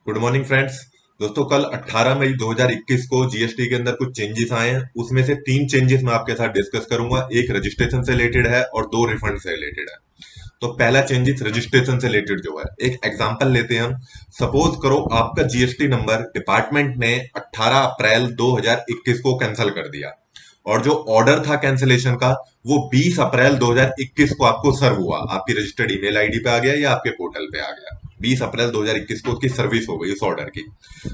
Good morning friends. दोस्तों, कल 18 मई 2021 को जीएसटी के अंदर कुछ चेंजेस आए हैं। उसमें से 3 चेंजेस मैं आपके साथ डिस्कस करूंगा। एक रजिस्ट्रेशन से रिलेटेड है और 2 रिफंड से रिलेटेड है। तो पहला चेंजेस रजिस्ट्रेशन से रिलेटेड जो है, एक एग्जांपल लेते हैं हम। सपोज करो आपका जीएसटी नंबर डिपार्टमेंट ने 18 अप्रैल 2021 को कैंसिल कर दिया और जो ऑर्डर था कैंसिलेशन का वो 20 अप्रैल 2021 को आपको सर्व हुआ, आपकी रजिस्टर्ड ईमेल आईडी पे आ गया या आपके पोर्टल पे आ गया। 20 अप्रैल 2021 को उसकी सर्विस हो गई उस ऑर्डर की।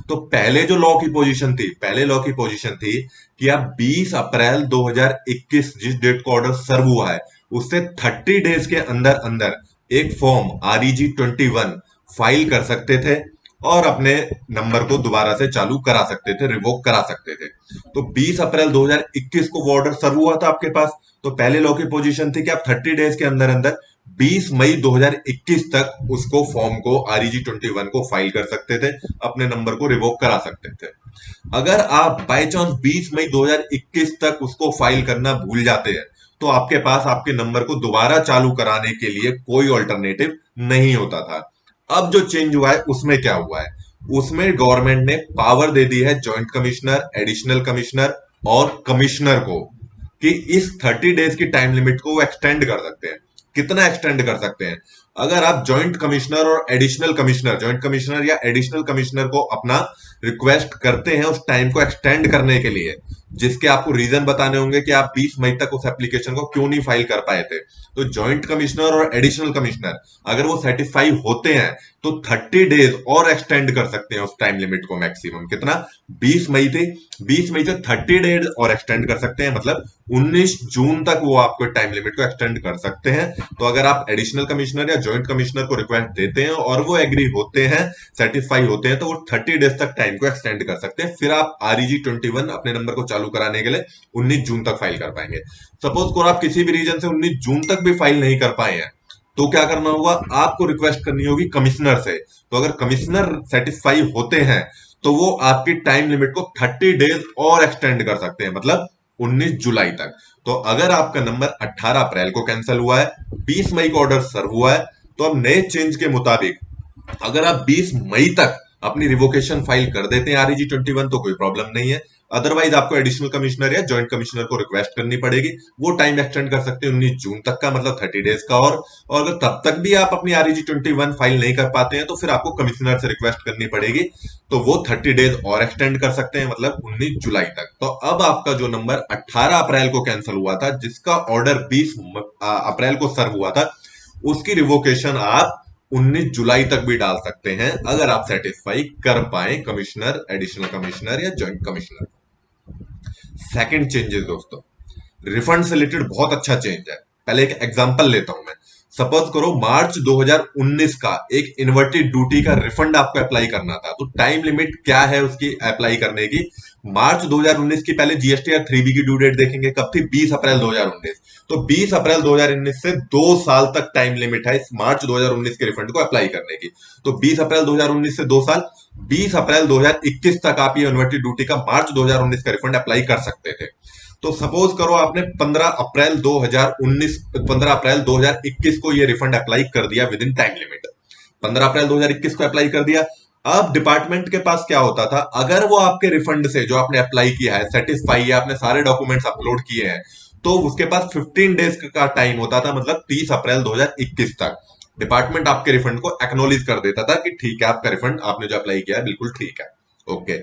तो पहले जो लॉ की पोजीशन थी, पहले लॉ की पोजीशन थी कि आप 20 अप्रैल 2021 जिस डेट को ऑर्डर सर्व हुआ है उससे 30 डेज के अंदर अंदर एक फॉर्म REG-21 फाइल कर सकते थे और अपने नंबर को दोबारा से चालू करा सकते थे, रिवोक करा सकते थे। तो 20 अप्रैल 2021 को वो ऑर्डर सर्व हुआ था आपके पास। तो पहले लॉ की पोजीशन थी कि आप 30 डेज के अंदर अंदर 20 मई 2021 तक उसको फॉर्म को REG-21 को फाइल कर सकते थे, अपने नंबर को रिवोक करा सकते थे। अगर आप बाय चांस 20 मई 2021 तक उसको फाइल करना भूल जाते हैं तो आपके पास आपके नंबर को दोबारा चालू कराने के लिए कोई ऑल्टरनेटिव नहीं होता था। अब जो चेंज हुआ है उसमें क्या हुआ है, उसमें गवर्नमेंट ने पावर दे दी है जॉइंट कमिश्नर, एडिशनल कमिश्नर और कमिश्नर को कि इस 30 डेज की टाइम लिमिट को वो एक्सटेंड कर सकते हैं। कितना एक्सटेंड कर सकते हैं? अगर आप जॉइंट कमिश्नर और एडिशनल कमिश्नर, जॉइंट कमिश्नर या एडिशनल कमिश्नर को अपना रिक्वेस्ट करते हैं उस टाइम को एक्सटेंड करने के लिए, जिसके आपको रीजन बताने होंगे कि आप 20 मई तक उस एप्लीकेशन को क्यों नहीं फाइल कर पाए थे, तो जॉइंट कमिश्नर और एडिशनल कमिश्नर अगर वो सेटिस्फाई होते हैं तो 30 डेज और एक्सटेंड कर सकते हैं उस टाइम लिमिट को। मैक्सिमम कितना? 20 मई थे, 20 मई से 30 डेज और एक्सटेंड कर सकते हैं, मतलब 19 जून तक वो आपको टाइम लिमिट को एक्सटेंड कर सकते हैं। तो अगर आप एडिशनल कमिश्नर या जॉइंट कमिश्नर को रिक्वेस्ट देते हैं और वो एग्री होते हैं, सेटिस्फाई होते हैं, तो वो 30 डेज तक टाइम को एक्सटेंड कर सकते हैं। फिर आप REG-21 अपने नंबर को चालू कराने के लिए 19 जून तक फाइल कर पाएंगे। सपोज करो आप किसी भी रीजन से 19 जून तक भी फाइल नहीं कर पाए हैं तो क्या करना होगा, आपको रिक्वेस्ट करनी होगी कमिश्नर से। तो अगर कमिश्नर सेटिस्फाई होते हैं तो वो आपकी टाइम लिमिट को 30 डेज और एक्सटेंड कर सकते हैं, मतलब 19 जुलाई तक। तो अगर आपका नंबर 18 अप्रैल को कैंसिल हुआ है, 20 मई को ऑर्डर सर्व हुआ है, तो अब नए चेंज के मुताबिक अगर आप 20 मई तक अपनी रिवोकेशन फाइल कर देते हैं REG-21 तो कोई प्रॉब्लम नहीं है। अदरवाइज आपको एडिशनल कमिश्नर या जॉइंट कमिश्नर को रिक्वेस्ट करनी पड़ेगी। वो टाइम एक्सटेंड कर सकते हैं 19 जून तक का, मतलब 30 डेज का। और अगर तब तक भी आप अपनी REG-21 फाइल नहीं कर पाते हैं तो फिर आपको कमिश्नर से रिक्वेस्ट करनी पड़ेगी, तो वो 30 डेज और एक्सटेंड कर सकते हैं, मतलब 19 जुलाई तक। तो अब आपका जो नंबर 18 अप्रैल को कैंसिल हुआ था, जिसका ऑर्डर 20 अप्रैल को सर्व हुआ था, उसकी रिवोकेशन आप 19 जुलाई तक भी डाल सकते हैं अगर आप सेटिस्फाई कर पाए कमिश्नर, एडिशनल कमिश्नर या जॉइंट कमिश्नर। सेकंड चेंजेस दोस्तों, रिफंड से रिलेटेड बहुत अच्छा चेंज है। पहले एक एग्जांपल लेता हूं मैं। सपोज करो मार्च 2019 का एक इन्वर्टेड ड्यूटी का रिफंड आपको अप्लाई करना था, तो टाइम लिमिट क्या है उसकी अप्लाई करने की? मार्च 2019 की पहले GSTR 3B की ड्यू डेट देखेंगे, कब थी? 20 अप्रैल 2019। तो 20 अप्रैल 2019 से 2 साल तक टाइम लिमिट है इस मार्च 2019 के रिफंड को अप्लाई करने की। तो 20 अप्रैल 2019 से 2 साल, 20 अप्रैल 2021 तक आप ये इन्वर्टेड ड्यूटी का मार्च 2019 का रिफंड अप्लाई कर सकते थे। तो सपोज करो आपने 15 अप्रैल 2021 को ये रिफंड अप्लाई कर दिया विद इन टाइम लिमिट। 15 अप्रैल 2021 को अप्लाई कर दिया। अब डिपार्टमेंट के पास क्या होता था, अगर वो आपके रिफंड से जो आपने अप्लाई किया है सेटिस्फाई है, आपने सारे डॉक्यूमेंट्स अपलोड किए हैं, तो उसके पास 15 डेज का टाइम होता था, मतलब 30 अप्रैल 2021 तक डिपार्टमेंट आपके रिफंड को एक्नोलेज कर देता था कि ठीक है, आपका रिफंड आपने जो अप्लाई किया है बिल्कुल ठीक है, ओके।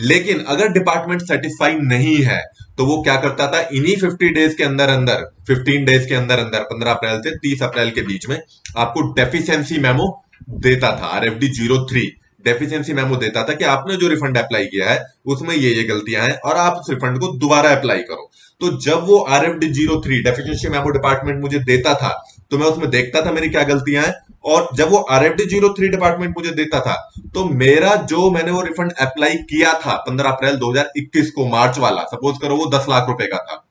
लेकिन अगर डिपार्टमेंट सेटिस्फाई नहीं है तो वो क्या करता था, इन्हीं 50 डेज के अंदर अंदर, 15 डेज के अंदर अंदर, 15 अप्रैल से 30 अप्रैल के बीच में आपको डेफिशिएंसी मेमो देता था। RFD-03 डेफिशिएंसी मेमो देता था कि आपने जो रिफंड अप्लाई किया है उसमें ये गलतियां हैं और आप उस रिफंड को दोबारा अप्लाई करो। तो जब वो RFD-03 डेफिशिएंसी मेमो डिपार्टमेंट मुझे देता था तो मैं उसमें देखता था मेरी क्या गलतियां हैं, और जब वो RFD-03 डिपार्टमेंट मुझे देता था तो मेरा जो मैंने वो रिफंड अप्लाई किया था 15 अप्रैल 2021 को मार्च वाला, सपोज करो वो 10 लाख रुपए का था,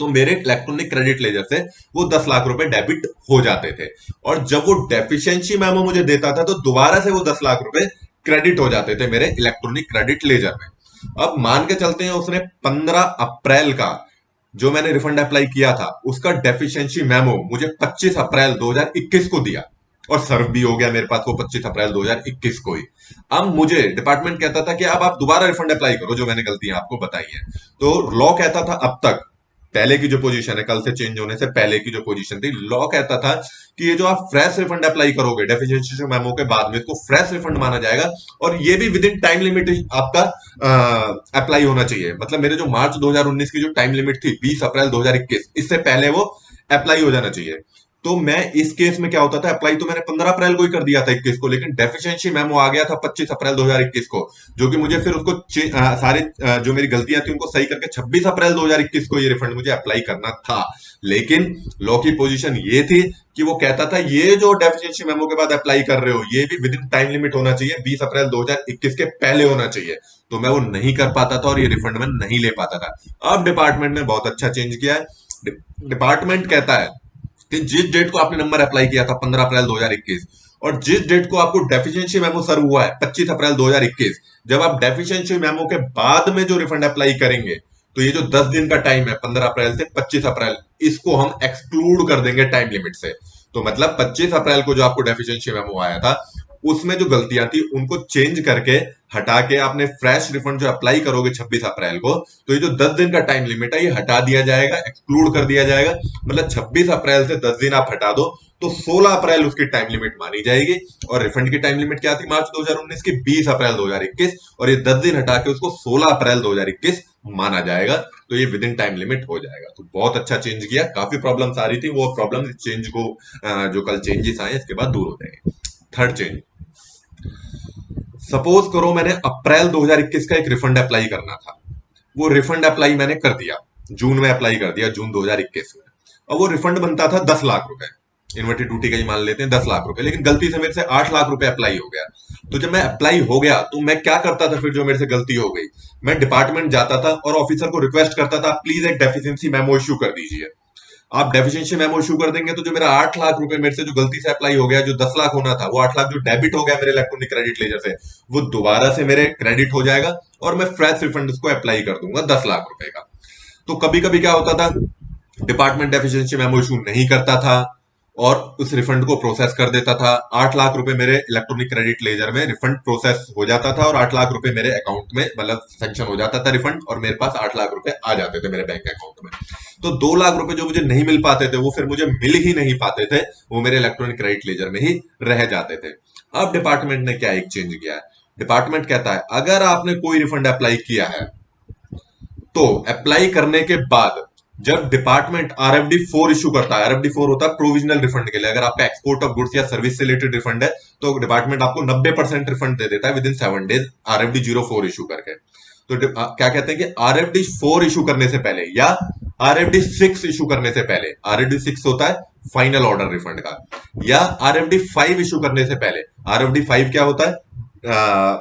तो मेरे इलेक्ट्रॉनिक क्रेडिट लेजर से वो 10 लाख रुपए डेबिट हो जाते थे। और जब वो डेफिशिएंसी मेमो मुझे देता था तो दोबारा से वो 10 लाख रुपए क्रेडिट हो जाते थे मेरे इलेक्ट्रॉनिक क्रेडिट लेजर में। अब मान के चलते हैं उसने 15 अप्रैल का जो मैंने रिफंड अप्लाई किया था उसका डेफिशिएंसी मेमो मुझे 25 अप्रैल 2021 को दिया, और सर्व भी हो गया मेरे पास वो 25 अप्रैल 2021 को ही। अब मुझे डिपार्टमेंट कहता था कि अब आप दोबारा रिफंड अप्लाई करो जो मैंने गलतियां आपको बताई हैं। तो लॉ कहता था अब तक, पहले की जो पोजीशन है, कल से चेंज होने से पहले की जो पोजीशन थी, लॉ कहता था कि ये जो आप फ्रेश रिफंड अप्लाई करोगे डेफिशिएंसी मेमो के बाद में, इसको फ्रेश रिफंड माना जाएगा, और ये भी विद इन टाइम लिमिट आपका अप्लाई होना चाहिए। मतलब मेरे जो मार्च 2019 की जो टाइम लिमिट थी 20 अप्रैल 2021, इससे पहले वो अप्लाई हो जाना चाहिए। तो मैं इस केस में क्या होता था, अप्लाई तो मैंने 15 अप्रैल को ही कर दिया था 21 को, लेकिन डेफिशिएंसी मेमो आ गया था 25 अप्रैल 2021 को, जो कि मुझे फिर उसको सारे जो मेरी गलतियां थी उनको सही करके 26 अप्रैल 2021 को ये रिफंड मुझे अप्लाई करना था। लेकिन लॉ की पोजीशन ये थी कि वो कहता था ये जो डेफिशिएंसी मेमो के बाद अप्लाई कर रहे हो ये भी विद इन टाइम लिमिट होना चाहिए, 20 अप्रैल 2021 के पहले होना चाहिए। तो मैं वो नहीं कर पाता था और ये रिफंड में नहीं ले पाता था। अब डिपार्टमेंट ने बहुत अच्छा चेंज किया है। डिपार्टमेंट कहता है कि जिस डेट को आपने नंबर अप्लाई किया था 15 अप्रैल 2021, और जिस डेट को आपको डेफिशिएंसी मेमो सर्व हुआ है 25 अप्रैल 2021, जब आप डेफिशिएंसी मेमो के बाद में जो रिफंड अप्लाई करेंगे, तो ये जो 10 दिन का टाइम है 15 अप्रैल से 25 अप्रैल, इसको हम एक्सक्लूड कर देंगे टाइम लिमिट से। तो मतलब 25 अप्रैल को जो आपको डेफिशिएंसी मेमो आया था उसमें जो गलतियां थी उनको चेंज करके हटा के आपने फ्रेश रिफंड जो अप्लाई करोगे 26 अप्रैल को, तो ये जो 10 दिन का टाइम लिमिट है ये हटा दिया जाएगा, एक्सक्लूड कर दिया जाएगा। मतलब 26 अप्रैल से 10 दिन आप हटा दो तो 16 अप्रैल उसकी टाइम लिमिट मानी जाएगी। और रिफंड की टाइम लिमिट क्या थी मार्च 2019 की, 20 अप्रैल 2021, और ये 10 दिन हटा के उसको 16 अप्रैल 2021 माना जाएगा। तो ये विद इन टाइम लिमिट हो जाएगा। तो बहुत अच्छा चेंज किया। काफी प्रॉब्लम्स आ रही थी, वो प्रॉब्लम चेंज को जो कल चेंजेस आए इसके बाद दूर हो जाएंगे। थर्ड चेंज, सपोज करो मैंने अप्रैल 2021 का एक रिफंड अप्लाई करना था, वो रिफंड अप्लाई मैंने कर दिया, जून में अप्लाई कर दिया, जून 2021 में। और वो रिफंड बनता था 10 लाख रुपए, इन्वर्टेड ड्यूटी का ही मान लेते हैं 10 लाख रुपए, लेकिन गलती से मेरे से 8 लाख रुपए अप्लाई हो गया। तो जब मैं अप्लाई हो गया तो मैं क्या करता था, फिर जो मेरे से गलती हो गई, मैं डिपार्टमेंट जाता था और ऑफिसर को रिक्वेस्ट करता था प्लीज एक डेफिशिएंसी मेमो इश्यू कर दीजिए। आप डेफिशिएंसी मेमो इशू कर देंगे तो जो मेरा 8 लाख रुपए मेरे से जो गलती से अप्लाई हो गया, जो 10 लाख होना था, वो 8 लाख जो डेबिट हो गया मेरे इलेक्ट्रॉनिक क्रेडिट लेजर से, वो दोबारा से मेरे क्रेडिट हो जाएगा और मैं फ्रेश रिफंड उसको अप्लाई कर दूंगा 10 लाख रुपए का। तो कभी कभी क्या होता था, डिपार्टमेंट डेफिशिएंसी मेमो इशू नहीं करता था और उस रिफंड को प्रोसेस कर देता था। 8 लाख रुपए मेरे इलेक्ट्रॉनिक क्रेडिट लेजर में रिफंड प्रोसेस हो जाता था और 8 लाख रुपए मेरे अकाउंट में, मतलब सैंक्शन हो जाता था रिफंड, और मेरे पास 8 लाख रुपए आ जाते थे मेरे बैंक अकाउंट में। तो 2 लाख रुपए जो मुझे नहीं मिल पाते थे वो फिर मुझे मिल ही नहीं पाते थे, वो मेरे इलेक्ट्रॉनिक क्रेडिट लेजर में ही रह जाते थे। अब डिपार्टमेंट ने क्या एक चेंज किया है, डिपार्टमेंट कहता है अगर आपने कोई रिफंड अप्लाई किया है तो अप्लाई करने के बाद जब डिपार्टमेंट आरएफडी 4 इशू करता है, आरएफडी 4 होता है प्रोविजनल रिफंड के लिए, अगर आपका एक्सपोर्ट ऑफ गुड्स या सर्विस से रिलेटेड रिफंड है तो डिपार्टमेंट आपको 90% रिफंड दे देता है with in 7 days RFD 04 issue करके। तो क्या कहते हैं कि आरएफडी 4 इशू करने से पहले या आरएफडी 6 इशू करने से पहले, आरएफडी 6 होता है फाइनल ऑर्डर रिफंड का, या आरएफडी 5 इशू करने से पहले, आरएफडी 5 क्या होता है,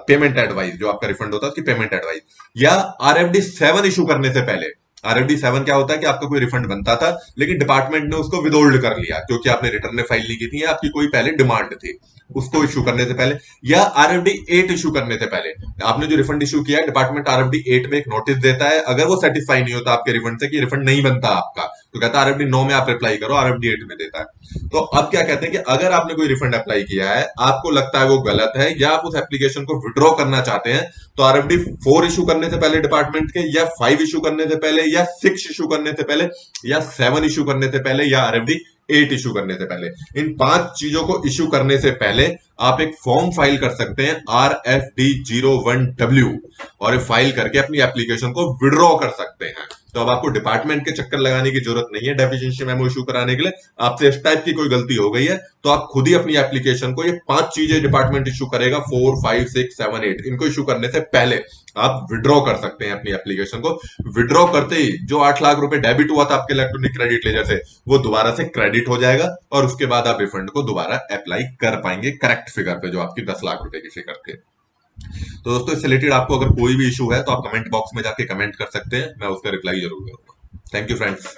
पेमेंट एडवाइस, जो आपका रिफंड होता है उसकी पेमेंट एडवाइस, या आरएफडी 7 इशू करने से पहले। आरएफडी 7 क्या होता है कि आपका कोई रिफंड बनता था लेकिन डिपार्टमेंट ने उसको विदहोल्ड कर लिया क्योंकि आपने रिटर्न में फाइल नहीं की थी या आपकी कोई पहले डिमांड थी, उसको इशू करने से पहले। या आरएफडी 8 इशू करने से पहले, आपने जो रिफंड इशू किया है डिपार्टमेंट आरएफडी 8 में एक नोटिस देता है, अगर वो सेटिस्फाई नहीं होता आपके रिफंड से कि रिफंड नहीं बनता आपका, तो कहता है आरएफडी 9 में आप रिप्लाई करो, आरएफडी 8 में देता है। तो अब क्या कहते हैं कि अगर आपने कोई रिफंड अप्लाई किया है, आपको लगता है वो गलत है या आप उस एप्लीकेशन को विड्रॉ करना चाहते हैं, तो आरएफडी 4 इशू करने से पहले डिपार्टमेंट के, या 5 इशू करने से पहले, या 6 इशू करने से पहले, या 7 इशू करने से पहले, या आरएफडी 8 इशू करने से पहले, इन 5 चीजों को इशू करने से पहले आप एक फॉर्म फाइल कर सकते हैं RFD01W, और फाइल करके अपनी एप्लीकेशन को विड्रॉ कर सकते हैं। तो अब आपको डिपार्टमेंट के चक्कर लगाने की जरूरत नहीं है डेफिशिएंसी मेमो इशू कराने के लिए। आपसे इस टाइप की कोई गलती हो गई है तो आप खुद ही अपनी एप्लीकेशन को, ये 5 चीजें डिपार्टमेंट इशू करेगा, 4, 5, 6, 7, 8, इनको इशू करने से पहले आप विड्रॉ कर सकते हैं अपनी एप्लीकेशन को। विड्रॉ करते ही जो 8 लाख रुपए डेबिट हुआ था आपके इलेक्ट्रॉनिक क्रेडिट लेजर से, वो दोबारा से क्रेडिट हो जाएगा और उसके बाद आप रिफंड को दोबारा अप्लाई कर पाएंगे करेक्ट फिगर पे, जो आपकी 10 लाख रुपए की फिगर थी। तो दोस्तों इससे रिलेटेड आपको अगर कोई भी इशू है तो आप कमेंट बॉक्स में जाके कमेंट कर सकते हैं, मैं उसका रिप्लाई जरूर करूंगा। Thank you friends.